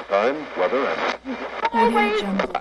time, weather, and Audio Jungle.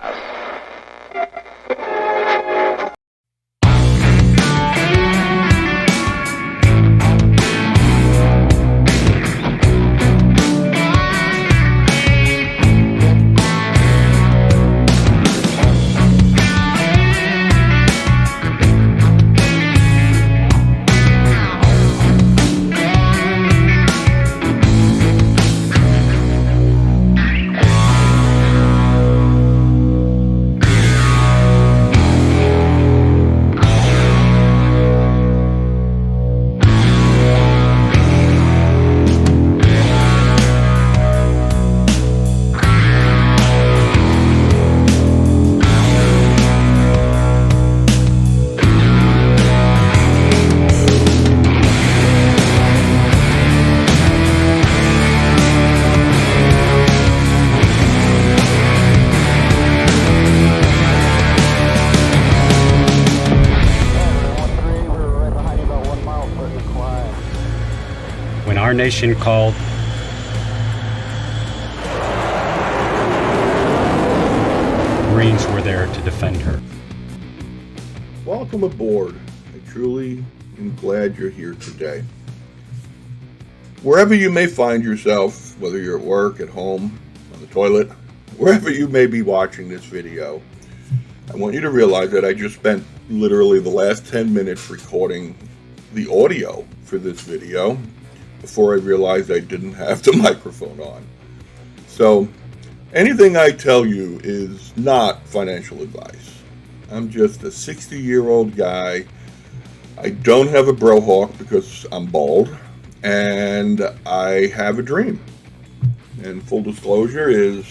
When our nation called, Marines were there to defend her. Welcome aboard. I truly am glad you're here today. Wherever you may find yourself, whether you're at work, at home, on the toilet, wherever you may be watching this video, I want you to realize that I just spent literally the last 10 minutes recording the audio for this video before I realized I didn't have the microphone on. So anything I tell you is not financial advice. I'm just a 60-year-old guy. I don't have a brohawk because I'm bald, and I have a dream. And full disclosure is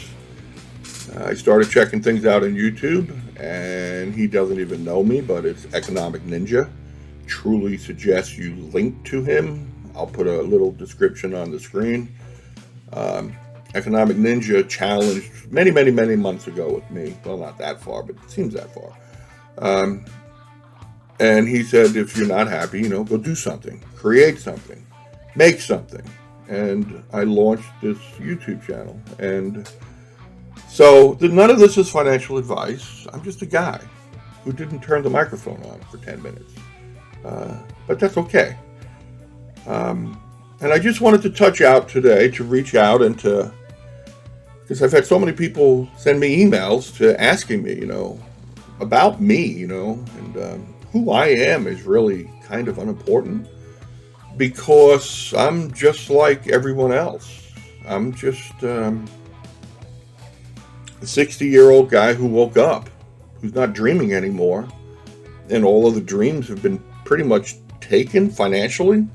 I started checking things out on YouTube, and he doesn't even know me, but it's Economic Ninja. Truly suggest you link to him. I'll put a little description on the screen. Economic Ninja challenged many months ago with me. Well, not that far, but it seems that far. And he said, if you're not happy, go do something, create something, make something. And I launched this YouTube channel. And so none of this is financial advice. I'm just a guy who didn't turn the microphone on for 10 minutes. But that's okay. And I just wanted to touch out today, to reach out and because I've had so many people send me emails to asking me, about me, and who I am is really kind of unimportant because I'm just like everyone else. I'm just a 60-year-old guy who woke up, who's not dreaming anymore, and all of the dreams have been pretty much taken financially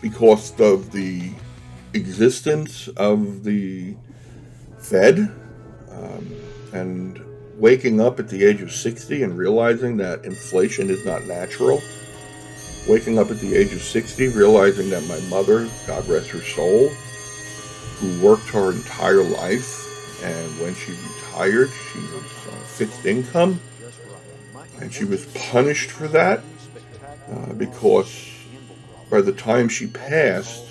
because of the existence of the Fed, and waking up at the age of 60 and realizing that inflation is not natural. Waking up at the age of 60, realizing that my mother, God rest her soul, who worked her entire life, and when she retired, she was on fixed income, and she was punished for that because by the time she passed,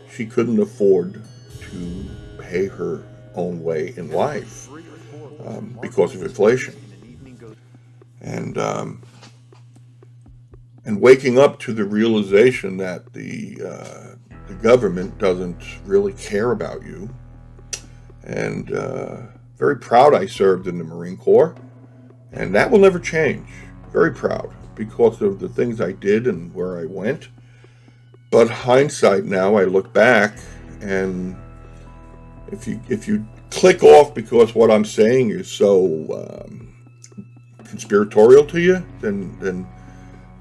she couldn't afford to pay her own way in life because of inflation. And waking up to the realization that the government doesn't really care about you. And very proud I served in the Marine Corps, and that will never change. Very proud because of the things I did and where I went. But hindsight now, I look back, and if you click off because what I'm saying is so conspiratorial to you, then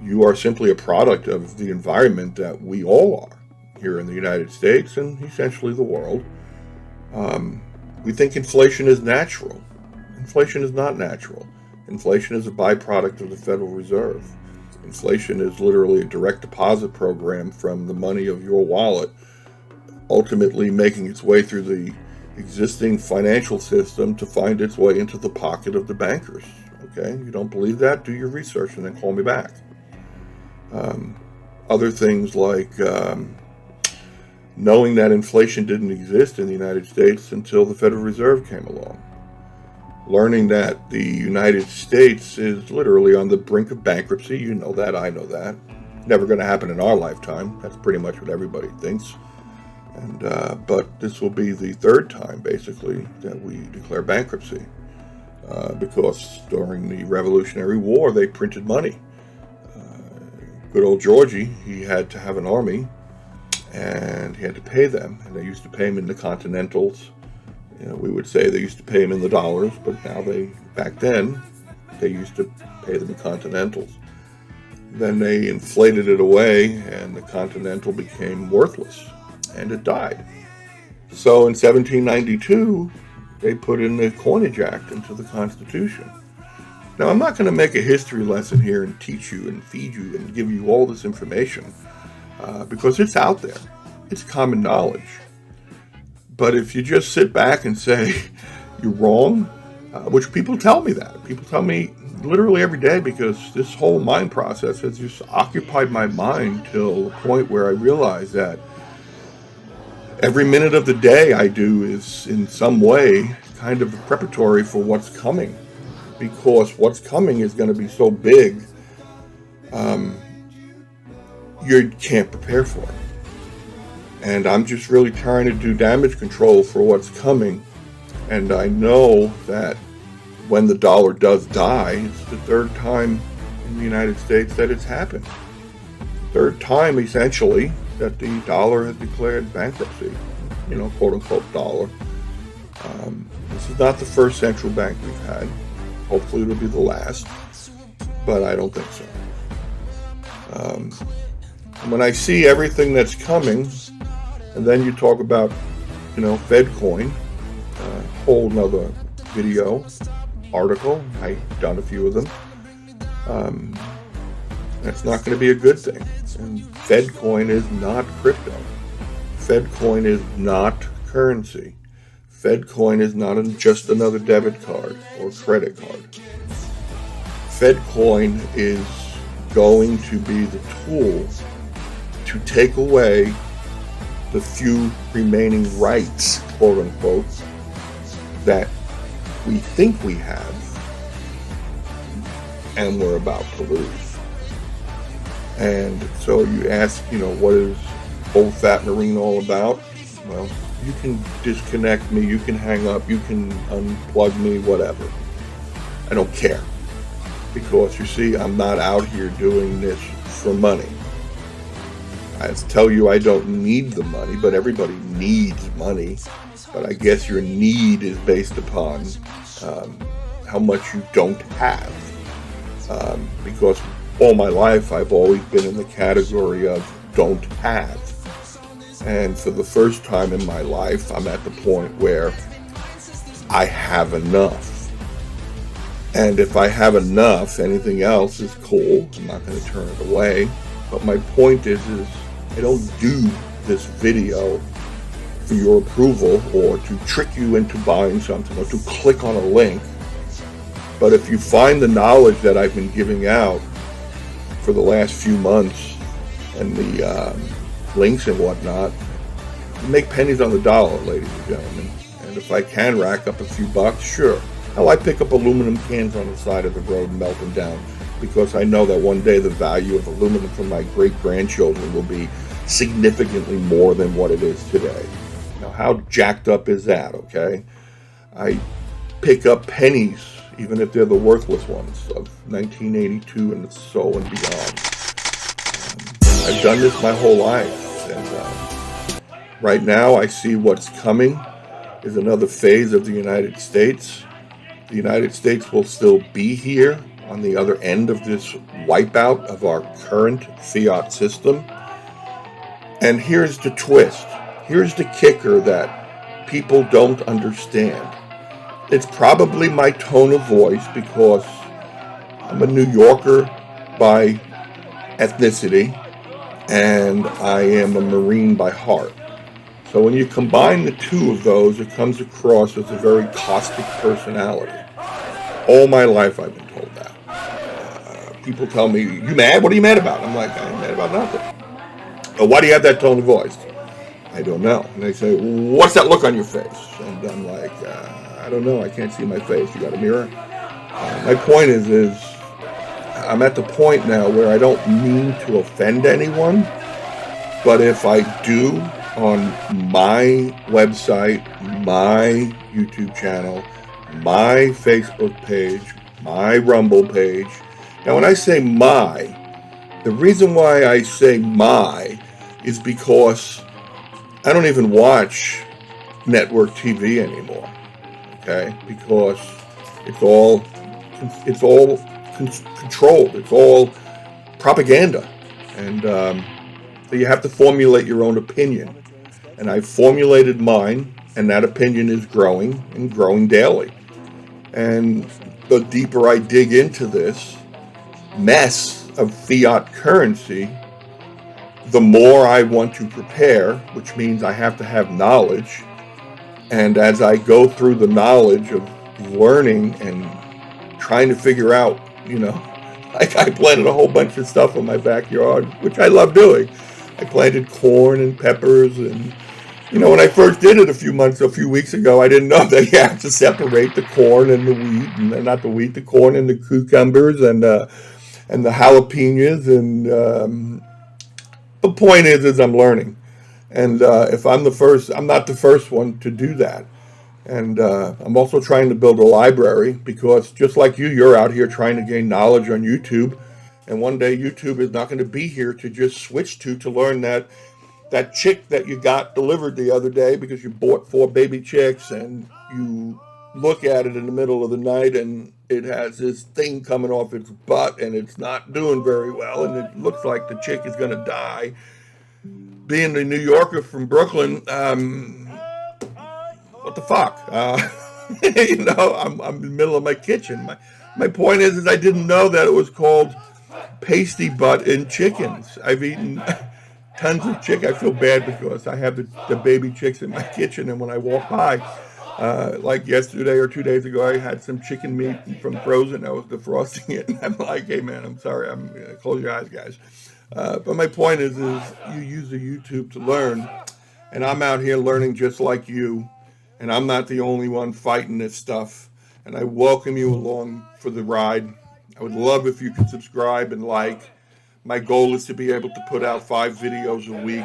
you are simply a product of the environment that we all are here in the United States and essentially the world. We think inflation is natural. Inflation is not natural. Inflation is a byproduct of the Federal Reserve. Inflation is literally a direct deposit program from the money of your wallet, ultimately making its way through the existing financial system to find its way into the pocket of the bankers. Okay, you don't believe that? Do your research and then call me back. Other things like knowing that inflation didn't exist in the United States until the Federal Reserve came along. Learning that the United States is literally on the brink of bankruptcy. You know that, I know that. Never going to happen in our lifetime. That's pretty much what everybody thinks. And but this will be the third time, basically, that we declare bankruptcy. Because during the Revolutionary War, they printed money. Good old Georgie, he had to have an army, and he had to pay them. And they used to pay him in the Continentals. You know, we would say they used to pay him in the dollars, but now back then, they used to pay them in Continentals. Then they inflated it away, and the Continental became worthless, and it died. So in 1792, they put in the Coinage Act into the Constitution. Now, I'm not going to make a history lesson here and teach you and feed you and give you all this information, because it's out there. It's common knowledge. But if you just sit back and say, you're wrong, which people tell me that. People tell me literally every day, because this whole mind process has just occupied my mind till the point where I realize that every minute of the day I do is in some way kind of preparatory for what's coming, because what's coming is going to be so big, you can't prepare for it. And I'm just really trying to do damage control for what's coming. And I know that when the dollar does die, it's the third time in the United States that it's happened. Third time, essentially, that the dollar has declared bankruptcy, you know, quote unquote dollar. This is not the first central bank we've had. Hopefully it'll be the last, but I don't think so. When I see everything that's coming, and then you talk about, you know, FedCoin, whole nother video, article, I've done a few of them. That's not going to be a good thing. And FedCoin is not crypto. FedCoin is not currency. FedCoin is not just another debit card or credit card. FedCoin is going to be the tool to take away the few remaining rights, quote unquote, that we think we have and we're about to lose. And so you ask, you know, what is Old Fat Marine all about? Well, you can disconnect me, you can hang up, you can unplug me, whatever. I don't care. Because you see, I'm not out here doing this for money. I tell you I don't need the money, but everybody needs money. But I guess your need is based upon how much you don't have. Because all my life I've always been in the category of don't have. And for the first time in my life, I'm at the point where I have enough. And if I have enough, anything else is cool. I'm not going to turn it away. But my point is I don't do this video for your approval or to trick you into buying something or to click on a link. But if you find the knowledge that I've been giving out for the last few months and the links and whatnot, make pennies on the dollar, ladies and gentlemen. And if I can rack up a few bucks, sure. Hell, I pick up aluminum cans on the side of the road and melt them down because I know that one day the value of aluminum for my great-grandchildren will be significantly more than what it is today. Now, how jacked up is that, okay? I pick up pennies, even if they're the worthless ones, of 1982 and so and beyond. I've done this my whole life, and right now I see what's coming is another phase of the United States. The United States will still be here on the other end of this wipeout of our current fiat system. And here's the twist. Here's the kicker that people don't understand. It's probably my tone of voice because I'm a New Yorker by ethnicity and I am a Marine by heart. So when you combine the two of those, it comes across as a very caustic personality. All my life I've been told that. People tell me, you mad? What are you mad about? I'm like, I ain't mad about nothing. Why do you have that tone of voice? I don't know. And they say, what's that look on your face? And I'm like, I don't know. I can't see my face. You got a mirror? My point is I'm at the point now where I don't mean to offend anyone, but if I do on my website, my YouTube channel, my Facebook page, my Rumble page. Now, when I say my, the reason why I say my is because I don't even watch network TV anymore. Okay, because it's all controlled. It's all propaganda, and so you have to formulate your own opinion. And I formulated mine, and that opinion is growing and growing daily. And the deeper I dig into this mess of fiat currency, the more I want to prepare, which means I have to have knowledge. And as I go through the knowledge of learning and trying to figure out, like I planted a whole bunch of stuff in my backyard, which I love doing. I planted corn and peppers, and when I first did it a few weeks ago, I didn't know that you have to separate the corn and the wheat, and not the wheat, the corn and the cucumbers and the jalapenos. And the point is I'm learning, and if I'm not the first one to do that. And I'm also trying to build a library because just like you're out here trying to gain knowledge on YouTube. And one day YouTube is not going to be here to just switch to learn that chick that you got delivered the other day because you bought 4 baby chicks, and you look at it in the middle of the night and it has this thing coming off its butt and it's not doing very well and it looks like the chick is going to die. Being a New Yorker from Brooklyn, what the fuck? I'm in the middle of my kitchen. My point is I didn't know that it was called Pasty Butt in chickens. I've eaten tons of chicken. I feel bad because I have the baby chicks in my kitchen, and when I walk by, like yesterday or 2 days ago, I had some chicken meat from frozen. I was defrosting it, and I'm like, hey man, I'm sorry. Close your eyes, guys. But my point is you use the YouTube to learn, and I'm out here learning just like you. And I'm not the only one fighting this stuff. And I welcome you along for the ride. I would love if you could subscribe and like. My goal is to be able to put out 5 videos a week.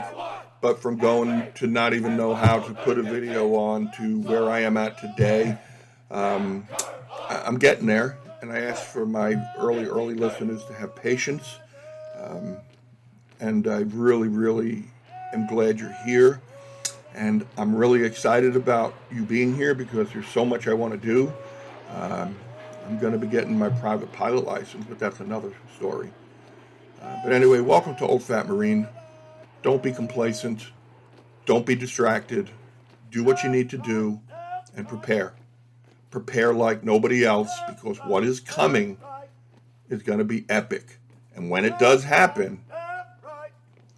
But from going to not even know how to put a video on to where I am at today, I'm getting there. And I ask for my early listeners to have patience. And I really, really am glad you're here. And I'm really excited about you being here because there's so much I want to do. I'm going to be getting my private pilot license, but that's another story. But anyway, welcome to Old Fat Marine. Don't be complacent. Don't be distracted. Do what you need to do and prepare. Prepare like nobody else because what is coming is going to be epic. And when it does happen,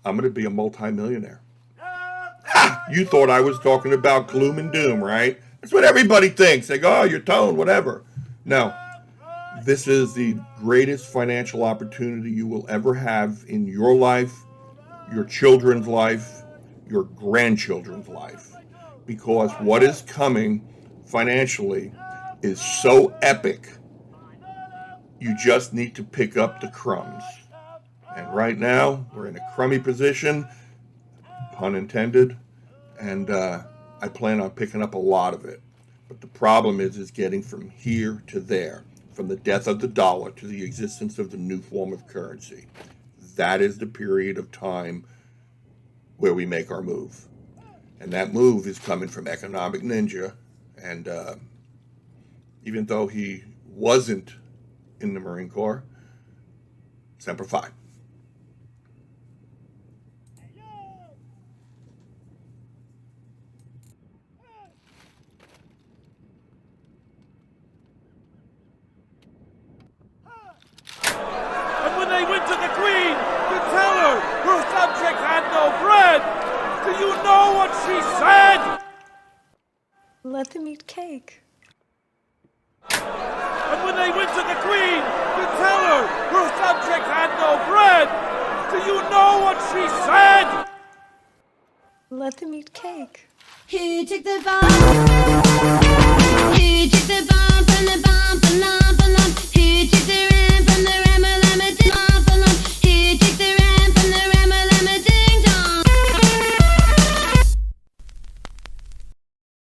I'm going to be a multimillionaire. Ha! You thought I was talking about gloom and doom, right? That's what everybody thinks. They go, oh, your tone, whatever. No. This is the greatest financial opportunity you will ever have in your life, your children's life, your grandchildren's life. Because what is coming financially is so epic, you just need to pick up the crumbs. And right now, we're in a crummy position, pun intended, and I plan on picking up a lot of it. But the problem is getting from here to there, from the death of the dollar to the existence of the new form of currency. That is the period of time where we make our move. And that move is coming from Economic Ninja. And even though he wasn't in the Marine Corps, Semper Fi. And when they went to the Queen to tell her her subject had no bread, do you know what she said? Let them eat cake. And when they went to the Queen to tell her her subject had no bread, do you know what she said? Let them eat cake. Who took the bomb? Who took the